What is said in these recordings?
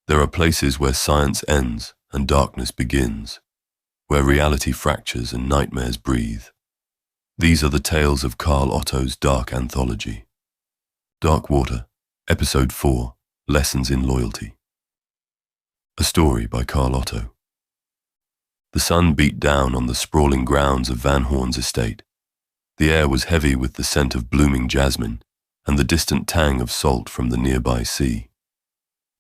There are places where science ends and darkness begins, where reality fractures and nightmares breathe. These are the tales of Carl Otto's dark anthology. Dark Water, Episode 4, Lessons in Loyalty. A story by Carl Otto. The sun beat down on the sprawling grounds of Van Horn's estate. The air was heavy with the scent of blooming jasmine and the distant tang of salt from the nearby sea.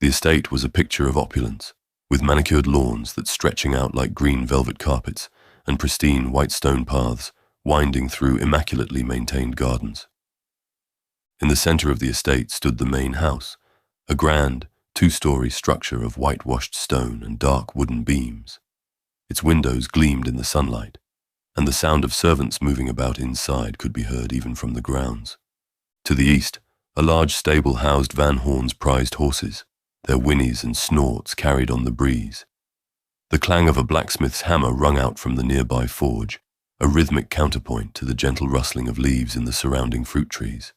The estate was a picture of opulence, with manicured lawns that stretching out like green velvet carpets and pristine white stone paths winding through immaculately maintained gardens. In the center of the estate stood the main house, a grand, two-story structure of whitewashed stone and dark wooden beams. Its windows gleamed in the sunlight, and the sound of servants moving about inside could be heard even from the grounds. To the east, a large stable housed Van Horn's prized horses, their whinnies and snorts carried on the breeze. The clang of a blacksmith's hammer rung out from the nearby forge, a rhythmic counterpoint to the gentle rustling of leaves in the surrounding fruit trees.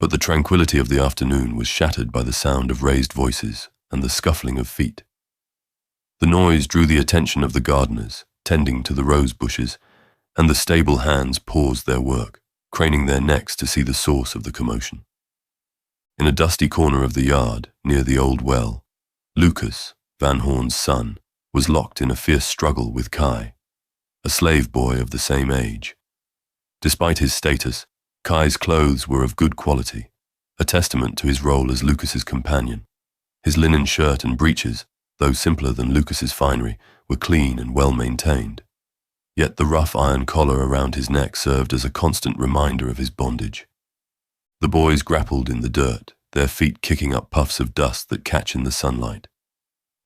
But the tranquility of the afternoon was shattered by the sound of raised voices and the scuffling of feet. The noise drew the attention of the gardeners, tending to the rose bushes, and the stable hands paused their work, craning their necks to see the source of the commotion. In a dusty corner of the yard, near the old well, Lucas, Van Horn's son, was locked in a fierce struggle with Kai, a slave boy of the same age. Despite his status, Kai's clothes were of good quality, a testament to his role as Lucas's companion. His linen shirt and breeches, though simpler than Lucas's finery, were clean and well maintained. Yet the rough iron collar around his neck served as a constant reminder of his bondage. The boys grappled in the dirt, their feet kicking up puffs of dust that catch in the sunlight.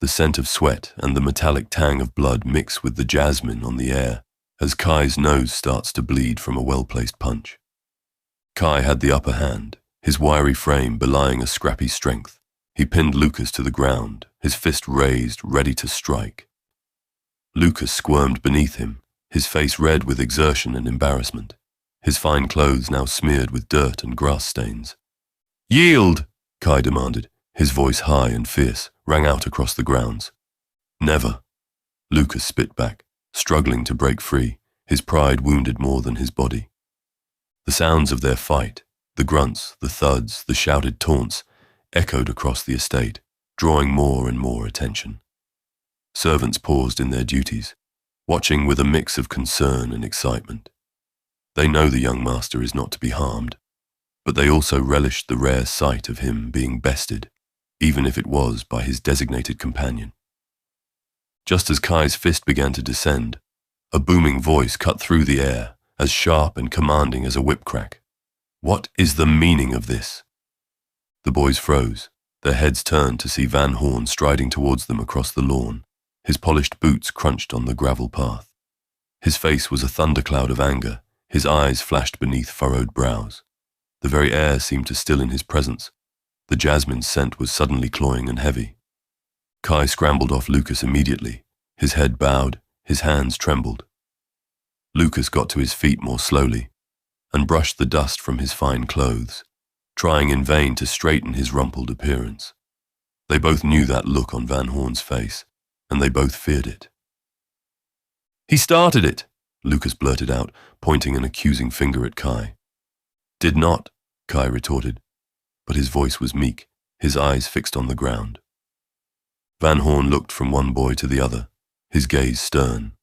The scent of sweat and the metallic tang of blood mix with the jasmine on the air as Kai's nose starts to bleed from a well-placed punch. Kai had the upper hand, his wiry frame belying a scrappy strength. He pinned Lucas to the ground, his fist raised, ready to strike. Lucas squirmed beneath him, his face red with exertion and embarrassment, his fine clothes now smeared with dirt and grass stains. "Yield!" Kai demanded, his voice high and fierce, rang out across the grounds. "Never." Lucas spit back, struggling to break free, his pride wounded more than his body. The sounds of their fight, the grunts, the thuds, the shouted taunts, echoed across the estate, drawing more and more attention. Servants paused in their duties, watching with a mix of concern and excitement. They know the young master is not to be harmed, but they also relished the rare sight of him being bested, even if it was by his designated companion. Just as Kai's fist began to descend, a booming voice cut through the air, as sharp and commanding as a whip crack. "What is the meaning of this?" The boys froze, their heads turned to see Van Horn striding towards them across the lawn, his polished boots crunched on the gravel path. His face was a thundercloud of anger, his eyes flashed beneath furrowed brows. The very air seemed to still in his presence. The jasmine scent was suddenly cloying and heavy. Kai scrambled off Lucas immediately, his head bowed, his hands trembled. Lucas got to his feet more slowly and brushed the dust from his fine clothes, trying in vain to straighten his rumpled appearance. They both knew that look on Van Horn's face, and they both feared it. "He started it," Lucas blurted out, pointing an accusing finger at Kai. "Did not," Kai retorted, but his voice was meek, his eyes fixed on the ground. Van Horn looked from one boy to the other, his gaze stern.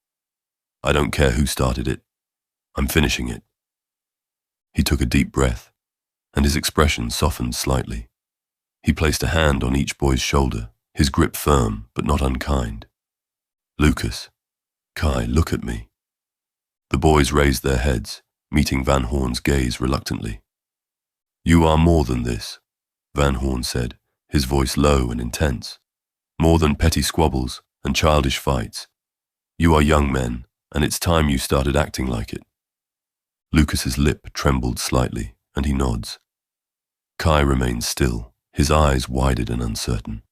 "I don't care who started it. I'm finishing it." He took a deep breath, and his expression softened slightly. He placed a hand on each boy's shoulder, his grip firm but not unkind. "Lucas, Kai, look at me." The boys raised their heads, meeting Van Horn's gaze reluctantly. "You are more than this," Van Horn said, his voice low and intense. "More than petty squabbles and childish fights. You are young men, and it's time you started acting like it." Lucas's lip trembled slightly, and he nods. Kai remained still, his eyes widened and uncertain.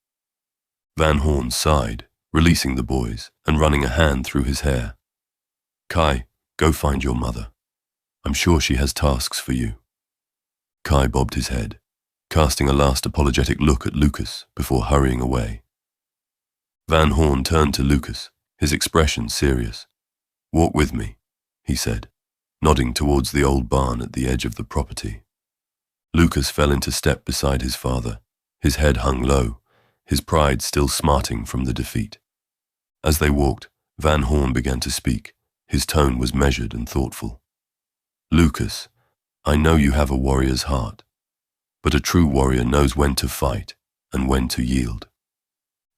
Van Horn sighed, releasing the boys and running a hand through his hair. "Kai, go find your mother. I'm sure she has tasks for you." Kai bobbed his head, casting a last apologetic look at Lucas before hurrying away. Van Horn turned to Lucas, his expression serious. "Walk with me," he said, nodding towards the old barn at the edge of the property. Lucas fell into step beside his father, his head hung low, his pride still smarting from the defeat. As they walked, Van Horn began to speak. His tone was measured and thoughtful. "Lucas, I know you have a warrior's heart, but a true warrior knows when to fight and when to yield."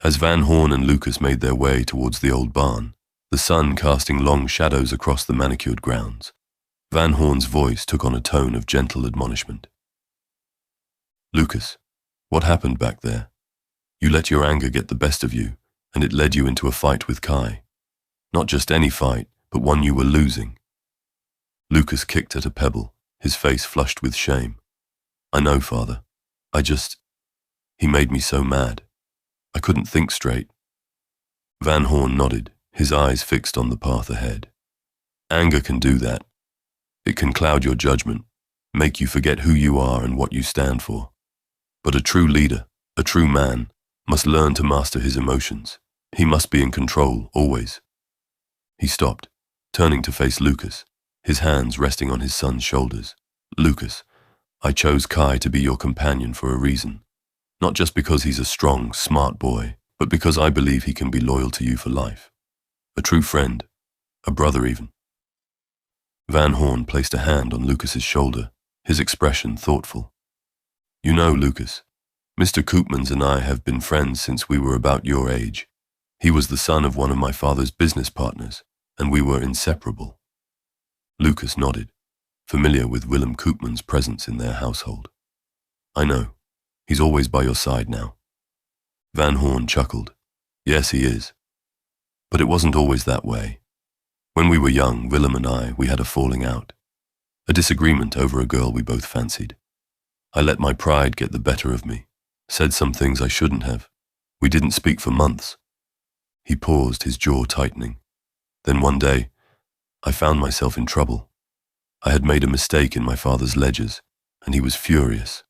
As Van Horn and Lucas made their way towards the old barn, the sun casting long shadows across the manicured grounds, Van Horn's voice took on a tone of gentle admonishment. "Lucas, what happened back there? You let your anger get the best of you, and it led you into a fight with Kai. Not just any fight, but one you were losing." Lucas kicked at a pebble, his face flushed with shame. "I know, Father. He made me so mad. I couldn't think straight." Van Horn nodded, his eyes fixed on the path ahead. "Anger can do that. It can cloud your judgment, make you forget who you are and what you stand for. But a true leader, a true man, must learn to master his emotions. He must be in control, always." He stopped, turning to face Lucas, his hands resting on his son's shoulders. "Lucas, I chose Kai to be your companion for a reason. Not just because he's a strong, smart boy, but because I believe he can be loyal to you for life. A true friend, a brother even." Van Horn placed a hand on Lucas's shoulder, his expression thoughtful. "You know, Lucas, Mr. Koopmans and I have been friends since we were about your age. He was the son of one of my father's business partners, and we were inseparable." Lucas nodded, familiar with Willem Koopman's presence in their household. "I know. He's always by your side now." Van Horn chuckled. "Yes, he is. But it wasn't always that way. When we were young, Willem and we had a falling out. A disagreement over a girl we both fancied. I let my pride get the better of me, said some things I shouldn't have. We didn't speak for months." He paused, his jaw tightening. "Then one day, I found myself in trouble. I had made a mistake in my father's ledgers, and he was furious.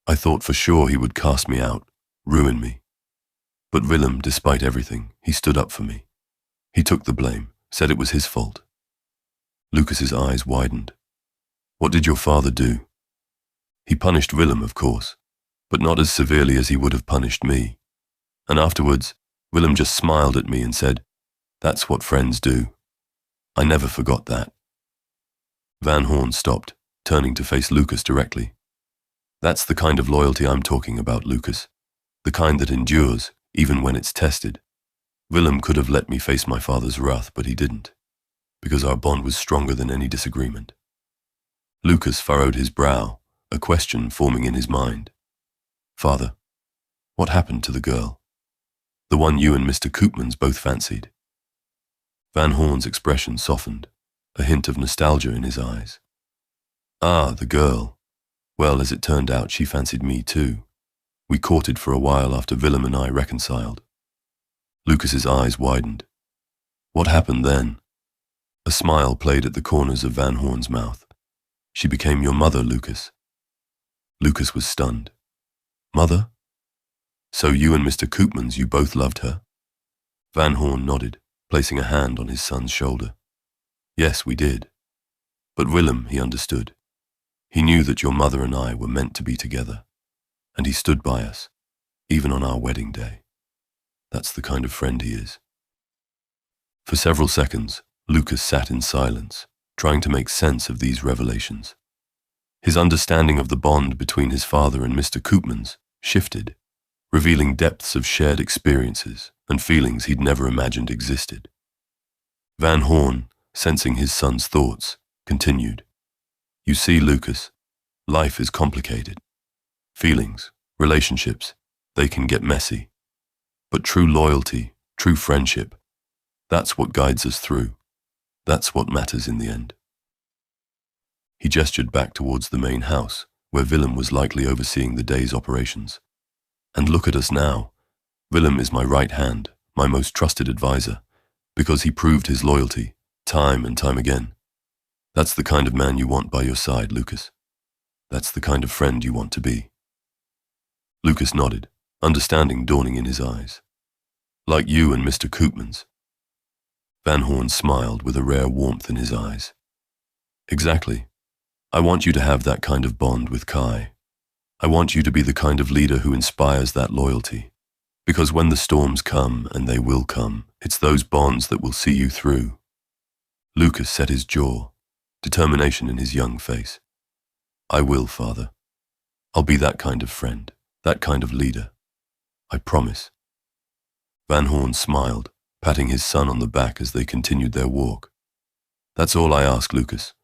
I thought for sure he would cast me out, ruin me. But Willem, despite everything, he stood up for me. He took the blame, said it was his fault." Lucas's eyes widened. "What did your father do?" "He punished Willem, of course, but not as severely as he would have punished me. And afterwards, Willem just smiled at me and said, 'That's what friends do.' I never forgot that." Van Horn stopped, turning to face Lucas directly. "That's the kind of loyalty I'm talking about, Lucas. The kind that endures, even when it's tested. Willem could have let me face my father's wrath, but he didn't, because our bond was stronger than any disagreement." Lucas furrowed his brow, a question forming in his mind. "Father, what happened to the girl? The one you and Mr. Koopmans both fancied?" Van Horn's expression softened, a hint of nostalgia in his eyes. "Ah, the girl. Well, as it turned out, she fancied me too. We courted for a while after Willem and I reconciled." Lucas's eyes widened. "What happened then?" A smile played at the corners of Van Horn's mouth. "She became your mother, Lucas." Lucas was stunned. "Mother? So you and Mr. Koopmans, you both loved her?" Van Horn nodded, placing a hand on his son's shoulder. "Yes, we did. But Willem, he understood. He knew that your mother and I were meant to be together, and he stood by us, even on our wedding day. That's the kind of friend he is." For several seconds, Lucas sat in silence, trying to make sense of these revelations. His understanding of the bond between his father and Mr. Koopmans shifted, revealing depths of shared experiences and feelings he'd never imagined existed. Van Horn, sensing his son's thoughts, continued. "You see, Lucas, life is complicated. Feelings, relationships, they can get messy. But true loyalty, true friendship, that's what guides us through. That's what matters in the end." He gestured back towards the main house, where Willem was likely overseeing the day's operations. "And look at us now. Willem is my right hand, my most trusted advisor, because he proved his loyalty, time and time again. That's the kind of man you want by your side, Lucas. That's the kind of friend you want to be." Lucas nodded, understanding dawning in his eyes. Like you and Mr. Koopmans. Van Horn smiled with a rare warmth in his eyes. Exactly. I want you to have that kind of bond with Kai. I want you to be the kind of leader who inspires that loyalty. Because when the storms come, and they will come, it's those bonds that will see you through. Lucas set his jaw, determination in his young face. I will, Father. I'll be that kind of friend, that kind of leader. I promise. Van Horn smiled, patting his son on the back as they continued their walk. That's all I ask, Lucas.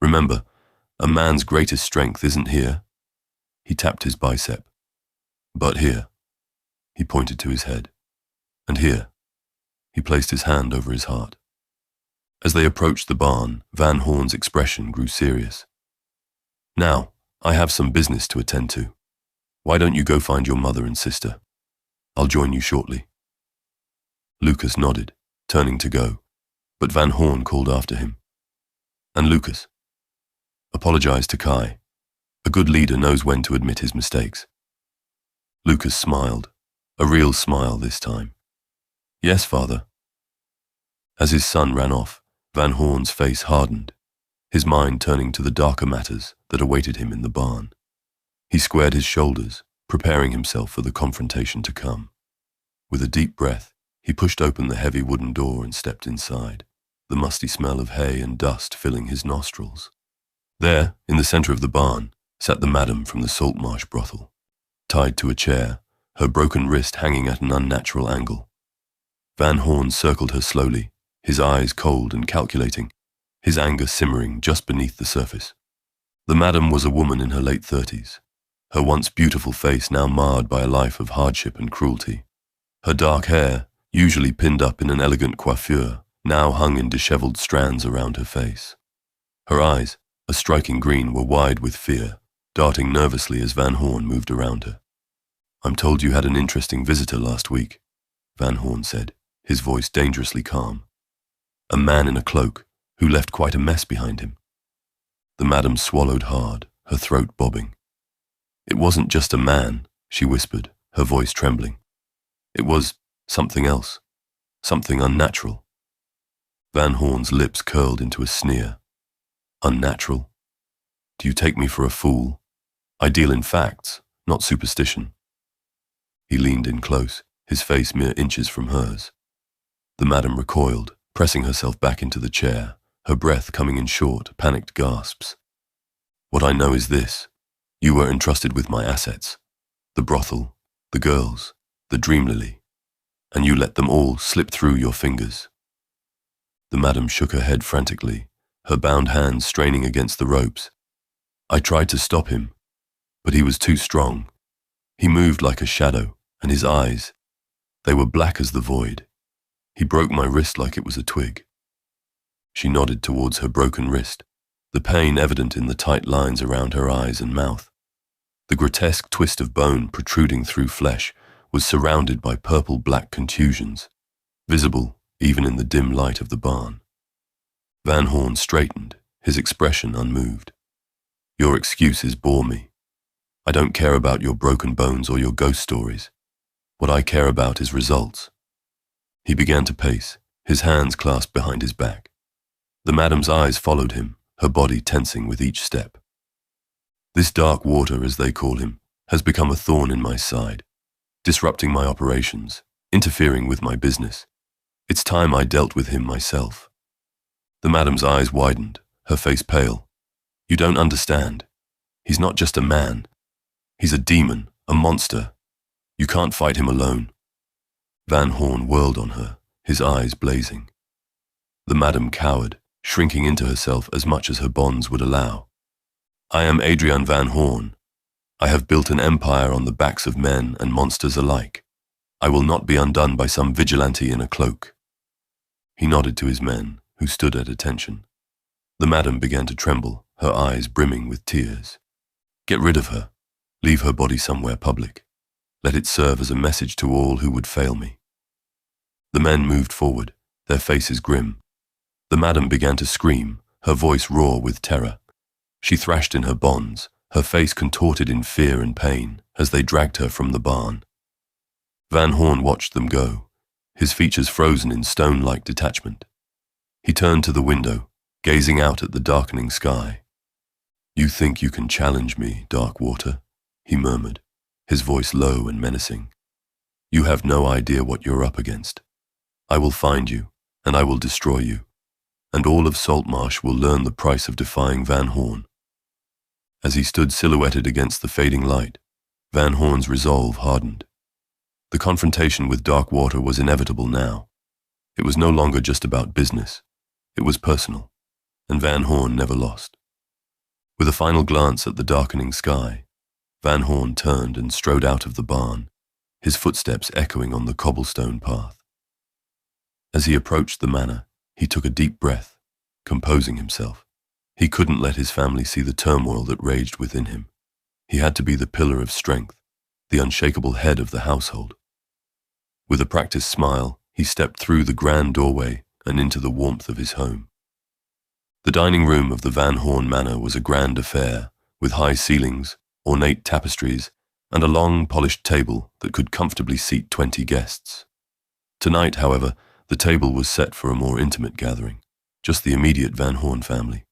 Remember, a man's greatest strength isn't here. He tapped his bicep. But here. He pointed to his head. And here. He placed his hand over his heart. As they approached the barn, Van Horn's expression grew serious. Now, I have some business to attend to. Why don't you go find your mother and sister? I'll join you shortly. Lucas nodded, turning to go, but Van Horn called after him. And Lucas, apologize to Kai. A good leader knows when to admit his mistakes. Lucas smiled, a real smile this time. Yes, Father. As his son ran off, Van Horn's face hardened, his mind turning to the darker matters that awaited him in the barn. He squared his shoulders, preparing himself for the confrontation to come. With a deep breath, he pushed open the heavy wooden door and stepped inside, the musty smell of hay and dust filling his nostrils. There, in the center of the barn, sat the madam from the Saltmarsh brothel, tied to a chair, her broken wrist hanging at an unnatural angle. Van Horn circled her slowly, his eyes cold and calculating, his anger simmering just beneath the surface. The madam was a woman in her late 30s, her once beautiful face now marred by a life of hardship and cruelty. Her dark hair, usually pinned up in an elegant coiffure, now hung in disheveled strands around her face. Her eyes, a striking green, were wide with fear, darting nervously as Van Horn moved around her. I'm told you had an interesting visitor last week, Van Horn said, his voice dangerously calm. A man in a cloak, who left quite a mess behind him. The madam swallowed hard, her throat bobbing. It wasn't just a man, she whispered, her voice trembling. It was something else, something unnatural. Van Horn's lips curled into a sneer. Unnatural? Do you take me for a fool? I deal in facts, not superstition. He leaned in close, his face mere inches from hers. The madam recoiled, pressing herself back into the chair, her breath coming in short, panicked gasps. What I know is this. You were entrusted with my assets. The brothel, the girls, the dream lily, and you let them all slip through your fingers. The madam shook her head frantically, her bound hands straining against the ropes. I tried to stop him, but he was too strong. He moved like a shadow, and his eyes, they were black as the void. He broke my wrist like it was a twig. She nodded towards her broken wrist, the pain evident in the tight lines around her eyes and mouth. The grotesque twist of bone protruding through flesh was surrounded by purple-black contusions, visible even in the dim light of the barn. Van Horn straightened, his expression unmoved. Your excuses bore me. I don't care about your broken bones or your ghost stories. What I care about is results. He began to pace, his hands clasped behind his back. The madam's eyes followed him, her body tensing with each step. This dark water, as they call him, has become a thorn in my side, disrupting my operations, interfering with my business. It's time I dealt with him myself. The madam's eyes widened, her face pale. You don't understand. He's not just a man. He's a demon, a monster. You can't fight him alone. Van Horn whirled on her, his eyes blazing. The madam cowered, shrinking into herself as much as her bonds would allow. I am Adrian Van Horn. I have built an empire on the backs of men and monsters alike. I will not be undone by some vigilante in a cloak. He nodded to his men, who stood at attention. The madam began to tremble, her eyes brimming with tears. Get rid of her. Leave her body somewhere public. Let it serve as a message to all who would fail me. The men moved forward, their faces grim. The madam began to scream, her voice raw with terror. She thrashed in her bonds, her face contorted in fear and pain as they dragged her from the barn. Van Horn watched them go, his features frozen in stone-like detachment. He turned to the window, gazing out at the darkening sky. "You think you can challenge me, Darkwater?" he murmured, his voice low and menacing. "You have no idea what you're up against. I will find you, and I will destroy you, and all of Saltmarsh will learn the price of defying Van Horn." As he stood silhouetted against the fading light, Van Horn's resolve hardened. The confrontation with Darkwater was inevitable now. It was no longer just about business. It was personal, and Van Horn never lost. With a final glance at the darkening sky, Van Horn turned and strode out of the barn, his footsteps echoing on the cobblestone path. As he approached the manor, he took a deep breath, composing himself. He couldn't let his family see the turmoil that raged within him. He had to be the pillar of strength, the unshakable head of the household. With a practiced smile, he stepped through the grand doorway and into the warmth of his home. The dining room of the Van Horn Manor was a grand affair, with high ceilings, ornate tapestries, and a long, polished table that could comfortably seat 20 guests. Tonight, however, the table was set for a more intimate gathering, just the immediate Van Horn family.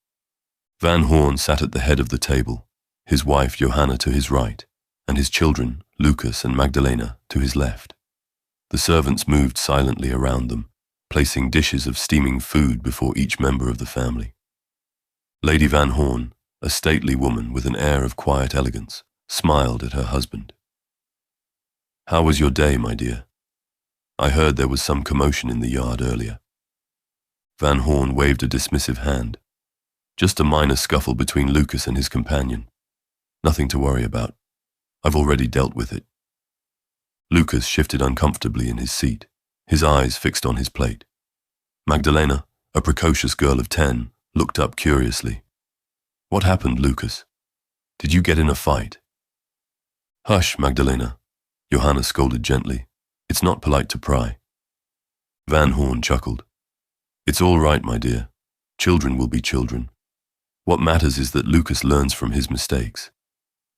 Van Horn sat at the head of the table, his wife Johanna to his right, and his children, Lucas and Magdalena, to his left. The servants moved silently around them, placing dishes of steaming food before each member of the family. Lady Van Horn, a stately woman with an air of quiet elegance, smiled at her husband. "How was your day, my dear? I heard there was some commotion in the yard earlier." Van Horn waved a dismissive hand. "Just a minor scuffle between Lucas and his companion. Nothing to worry about. I've already dealt with it." Lucas shifted uncomfortably in his seat, his eyes fixed on his plate. Magdalena, a precocious girl of 10, looked up curiously. "What happened, Lucas? Did you get in a fight?" "Hush, Magdalena," Johanna scolded gently. "It's not polite to pry." Van Horn chuckled. "It's all right, my dear. Children will be children. What matters is that Lucas learns from his mistakes.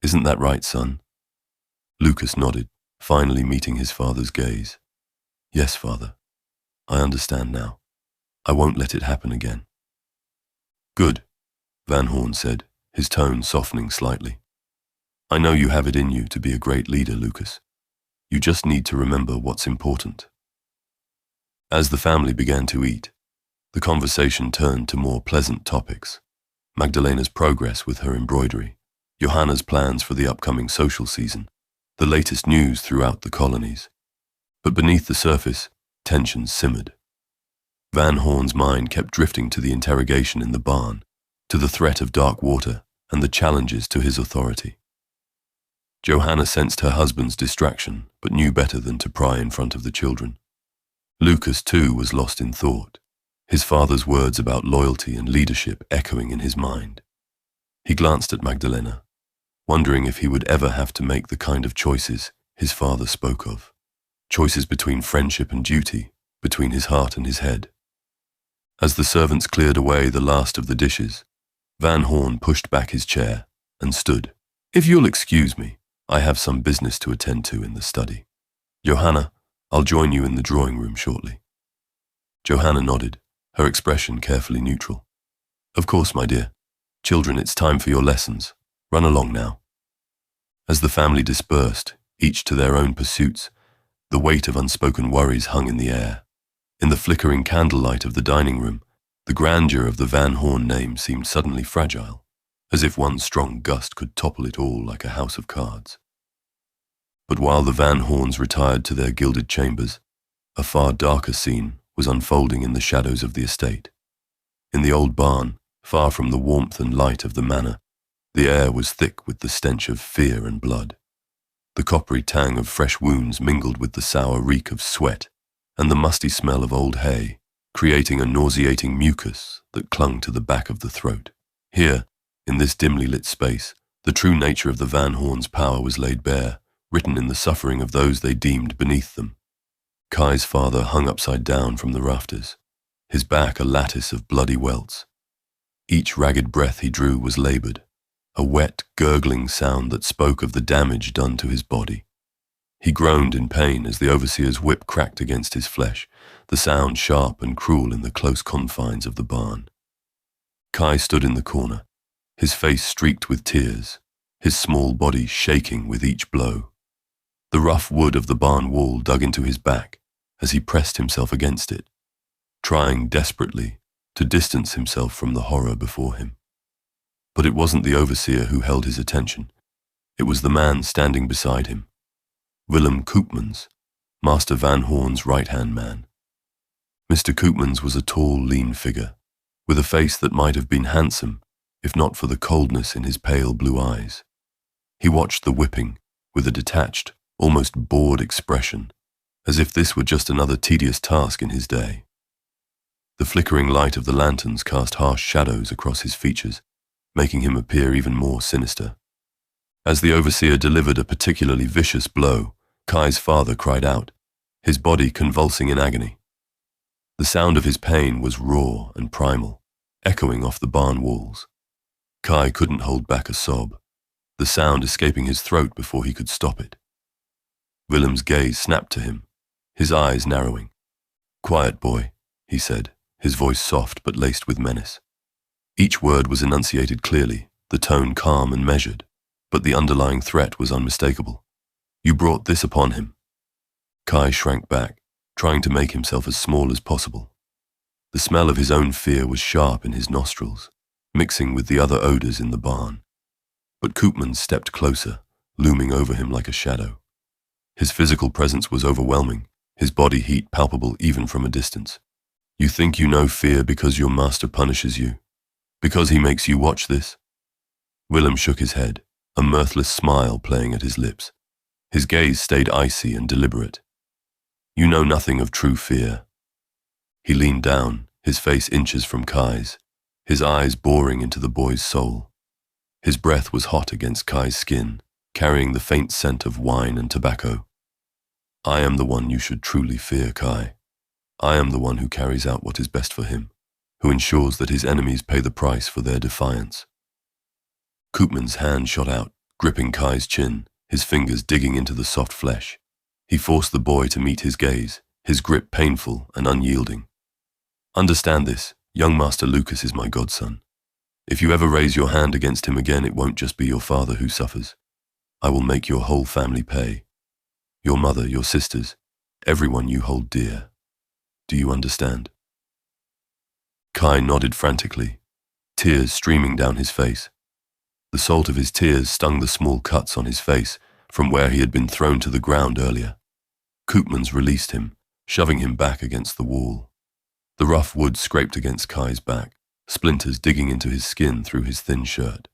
Isn't that right, son?" Lucas nodded, finally meeting his father's gaze. "Yes, father. I understand now. I won't let it happen again." "Good," Van Horn said, his tone softening slightly. "I know you have it in you to be a great leader, Lucas. You just need to remember what's important." As the family began to eat, the conversation turned to more pleasant topics. Magdalena's progress with her embroidery, Johanna's plans for the upcoming social season, the latest news throughout the colonies. But beneath the surface, tensions simmered. Van Horn's mind kept drifting to the interrogation in the barn, to the threat of Darkwater and the challenges to his authority. Johanna sensed her husband's distraction, but knew better than to pry in front of the children. Lucas, too, was lost in thought, his father's words about loyalty and leadership echoing in his mind. He glanced at Magdalena, wondering if he would ever have to make the kind of choices his father spoke of. Choices between friendship and duty, between his heart and his head. As the servants cleared away the last of the dishes, Van Horn pushed back his chair and stood. "If you'll excuse me, I have some business to attend to in the study. Johanna, I'll join you in the drawing room shortly." Johanna nodded, her expression carefully neutral. "Of course, my dear. Children, it's time for your lessons. Run along now." As the family dispersed, each to their own pursuits, the weight of unspoken worries hung in the air. In the flickering candlelight of the dining room, the grandeur of the Van Horn name seemed suddenly fragile, as if one strong gust could topple it all like a house of cards. But while the Van Horns retired to their gilded chambers, a far darker scene was unfolding in the shadows of the estate. In the old barn, far from the warmth and light of the manor, the air was thick with the stench of fear and blood. The coppery tang of fresh wounds mingled with the sour reek of sweat and the musty smell of old hay, creating a nauseating mucus that clung to the back of the throat. Here, in this dimly lit space, the true nature of the Van Horns' power was laid bare, written in the suffering of those they deemed beneath them. Kai's father hung upside down from the rafters, his back a lattice of bloody welts. Each ragged breath he drew was labored, a wet, gurgling sound that spoke of the damage done to his body. He groaned in pain as the overseer's whip cracked against his flesh, the sound sharp and cruel in the close confines of the barn. Kai stood in the corner, his face streaked with tears, his small body shaking with each blow. The rough wood of the barn wall dug into his back as he pressed himself against it, trying desperately to distance himself from the horror before him. But it wasn't the overseer who held his attention. It was the man standing beside him, Willem Koopmans, Master Van Horn's right-hand man. Mr. Koopmans was a tall, lean figure, with a face that might have been handsome if not for the coldness in his pale blue eyes. He watched the whipping with a detached, almost bored expression, as if this were just another tedious task in his day. The flickering light of the lanterns cast harsh shadows across his features, making him appear even more sinister. As the overseer delivered a particularly vicious blow, Kai's father cried out, his body convulsing in agony. The sound of his pain was raw and primal, echoing off the barn walls. Kai couldn't hold back a sob, the sound escaping his throat before he could stop it. Willem's gaze snapped to him, his eyes narrowing. "Quiet, boy," he said, his voice soft but laced with menace. Each word was enunciated clearly, the tone calm and measured, but the underlying threat was unmistakable. "You brought this upon him." Kai shrank back, trying to make himself as small as possible. The smell of his own fear was sharp in his nostrils, mixing with the other odors in the barn. But Koopmans stepped closer, looming over him like a shadow. His physical presence was overwhelming, his body heat palpable even from a distance. "You think you know fear because your master punishes you? Because he makes you watch this?" Willem shook his head, a mirthless smile playing at his lips. His gaze stayed icy and deliberate. "You know nothing of true fear." He leaned down, his face inches from Kai's, his eyes boring into the boy's soul. His breath was hot against Kai's skin, carrying the faint scent of wine and tobacco. "I am the one you should truly fear, Kai. I am the one who carries out what is best for him, who ensures that his enemies pay the price for their defiance." Koopman's hand shot out, gripping Kai's chin, his fingers digging into the soft flesh. He forced the boy to meet his gaze, his grip painful and unyielding. "Understand this, young Master Lucas is my godson. If you ever raise your hand against him again, it won't just be your father who suffers. I will make your whole family pay. Your mother, your sisters, everyone you hold dear. Do you understand?" Kai nodded frantically, tears streaming down his face. The salt of his tears stung the small cuts on his face from where he had been thrown to the ground earlier. Koopmans released him, shoving him back against the wall. The rough wood scraped against Kai's back, splinters digging into his skin through his thin shirt.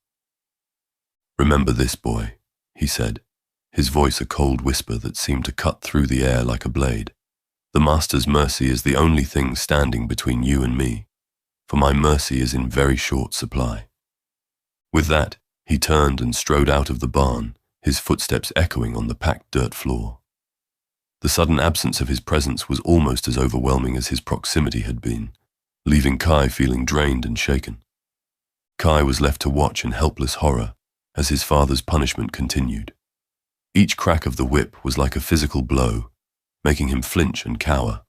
"Remember this, boy," he said, his voice a cold whisper that seemed to cut through the air like a blade. "The Master's mercy is the only thing standing between you and me, for my mercy is in very short supply." With that, he turned and strode out of the barn, his footsteps echoing on the packed dirt floor. The sudden absence of his presence was almost as overwhelming as his proximity had been, leaving Kai feeling drained and shaken. Kai was left to watch in helpless horror as his father's punishment continued. Each crack of the whip was like a physical blow, making him flinch and cower.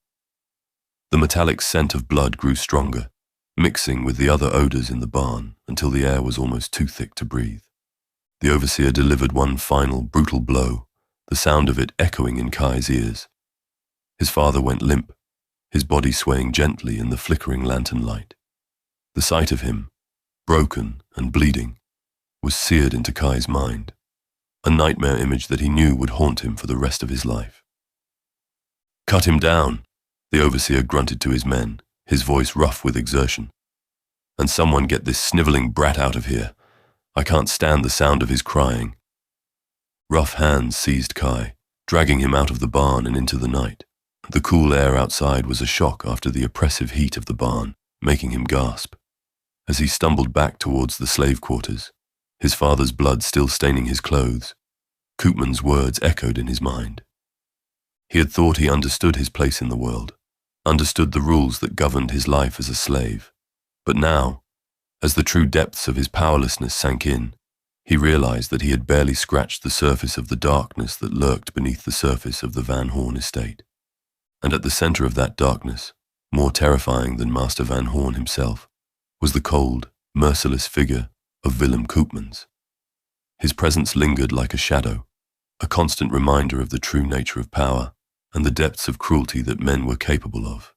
The metallic scent of blood grew stronger, mixing with the other odors in the barn until the air was almost too thick to breathe. The overseer delivered one final brutal blow, the sound of it echoing in Kai's ears. His father went limp, his body swaying gently in the flickering lantern light. The sight of him, broken and bleeding, was seared into Kai's mind, a nightmare image that he knew would haunt him for the rest of his life. "Cut him down," the overseer grunted to his men, his voice rough with exertion. "And someone get this sniveling brat out of here. I can't stand the sound of his crying." Rough hands seized Kai, dragging him out of the barn and into the night. The cool air outside was a shock after the oppressive heat of the barn, making him gasp. As he stumbled back towards the slave quarters, his father's blood still staining his clothes, Koopman's words echoed in his mind. He had thought he understood his place in the world, understood the rules that governed his life as a slave. But now, as the true depths of his powerlessness sank in, He realized that he had barely scratched the surface of the darkness that lurked beneath the surface of the Van Horn estate. And at the center of that darkness, more terrifying than Master Van Horn himself, was the cold, merciless figure of Willem Koopmans. His presence lingered like a shadow, a constant reminder of the true nature of power and the depths of cruelty that men were capable of.